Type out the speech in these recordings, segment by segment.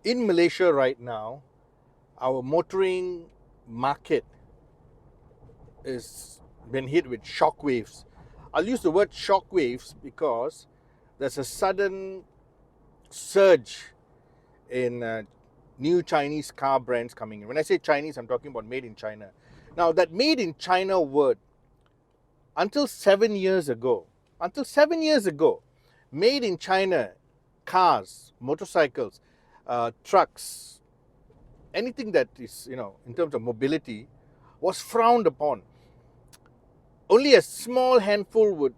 In Malaysia right now, our motoring market is been hit with shock waves. I'll use the word shock waves because there's a sudden surge in new Chinese car brands coming in. When I say Chinese, I'm talking about made in China. Now, that made in China word, until 7 years ago, made in China cars, motorcycles, trucks, anything that is, in terms of mobility, was frowned upon. Only a small handful would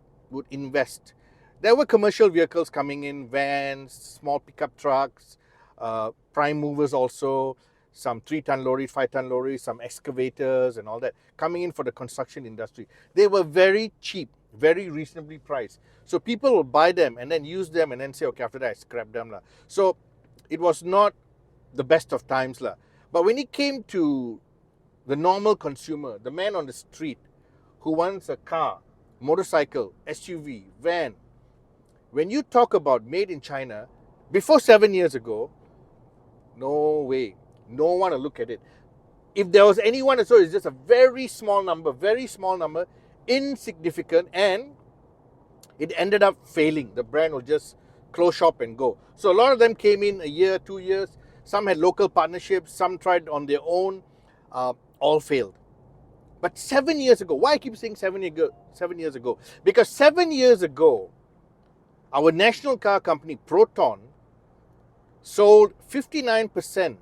invest. There were commercial vehicles coming in, vans, small pickup trucks, prime movers also, some 3-ton lorries, 5-ton lorries, some excavators and all that coming in for the construction industry. They were very cheap, very reasonably priced. So people will buy them and then use them and then say, okay, after that I scrap them. So it was not the best of times. But when it came to the normal consumer, the man on the street who wants a car, motorcycle, SUV, van, when you talk about made in China, before 7 years ago, no way. No one will look at it. If there was anyone, so it's just a very small number, insignificant, and it ended up failing. The brand will just close shop and go. So a lot of them came in a year, 2 years. Some had local partnerships, some tried on their own, all failed. But 7 years ago, why I keep saying 7 years ago? Because 7 years ago, our national car company, Proton, sold 59%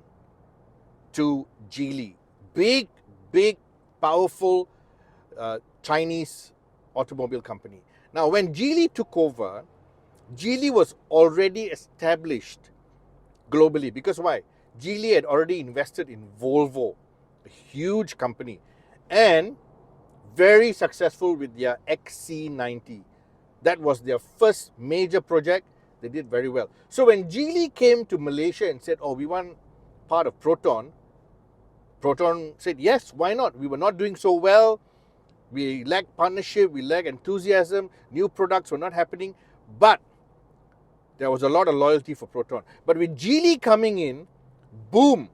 to Geely. Big, powerful Chinese automobile company. Now, when Geely took over, Geely was already established globally. Because why? Geely had already invested in Volvo, a huge company, and very successful with their XC90. That was their first major project. They did very well. So when Geely came to Malaysia and said, oh, we want part of Proton, Proton said, yes, why not? We were not doing so well. We lacked partnership, we lacked enthusiasm, new products were not happening, but there was a lot of loyalty for Proton. But with Geely coming in, boom,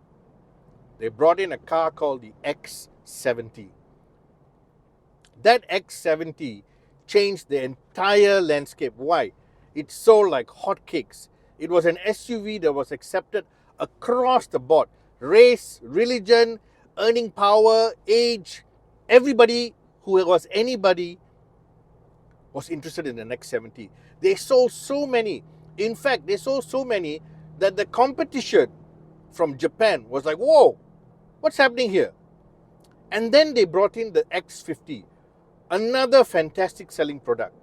they brought in a car called the X70. That X70 changed the entire landscape. Why? It sold like hotcakes. It was an SUV that was accepted across the board. Race, religion, earning power, age, everybody who was anybody was interested in the X70. They sold so many. In fact, they sold so many that the competition from Japan was like, whoa, what's happening here? And then they brought in the X50, another fantastic selling product.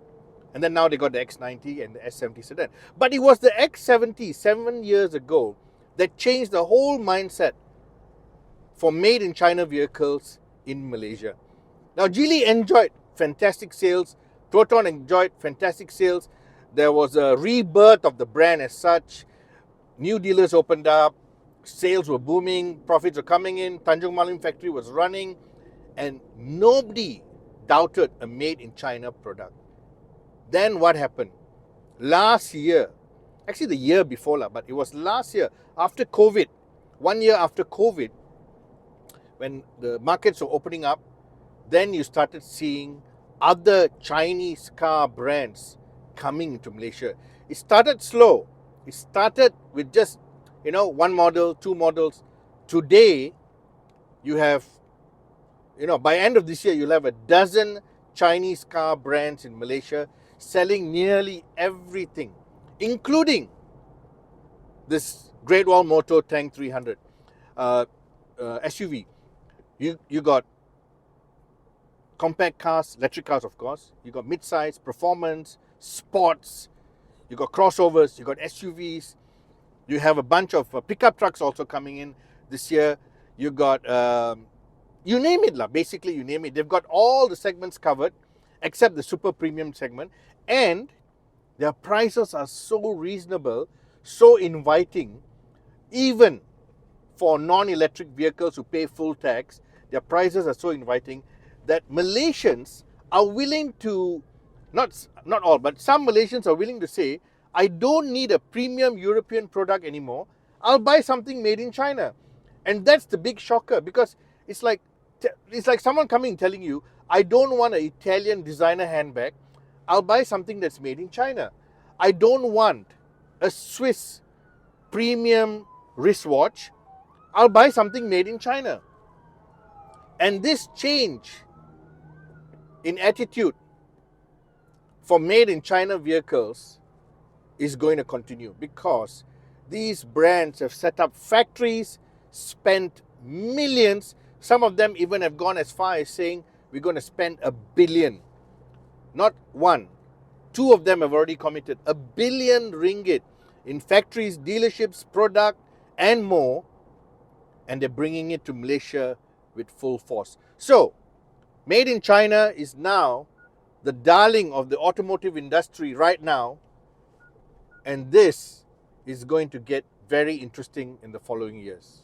And then now they got the X90 and the S70 sedan. But it was the X70 7 years ago that changed the whole mindset for made in China vehicles in Malaysia. Now, Geely enjoyed fantastic sales. Proton enjoyed fantastic sales. There was a rebirth of the brand as such. New dealers opened up. Sales were booming. Profits were coming in. Tanjung Malim factory was running. And nobody doubted a made in China product. Then what happened? Last year, actually the year before, but it was last year, after COVID, 1 year after COVID, when the markets were opening up, then you started seeing other Chinese car brands coming into Malaysia. It started slow. It started with just, one model, two models. Today, you have, by end of this year, you'll have a dozen Chinese car brands in Malaysia selling nearly everything, including this Great Wall Motor Tank 300 SUV. You got compact cars, electric cars, of course. You got mid-size, performance, sports. You got crossovers. You got SUVs. You have a bunch of pickup trucks also coming in this year. You got, you name it, basically, you name it. They've got all the segments covered except the super premium segment. And their prices are so reasonable, so inviting, even for non-electric vehicles who pay full tax. Their prices are so inviting that Malaysians are willing to, not all, but some Malaysians are willing to say, I don't need a premium European product anymore. I'll buy something made in China. And that's the big shocker, because it's like someone coming telling you, I don't want an Italian designer handbag, I'll buy something that's made in China. I don't want a Swiss premium wristwatch, I'll buy something made in China. And this change in attitude for made in China vehicles is going to continue, because these brands have set up factories, spent millions. Some of them even have gone as far as saying we're going to spend $1 billion. Not one. Two of them have already committed $1 billion ringgit in factories, dealerships, product, and more. And they're bringing it to Malaysia with full force. So, made in China is now the darling of the automotive industry right now. And this is going to get very interesting in the following years.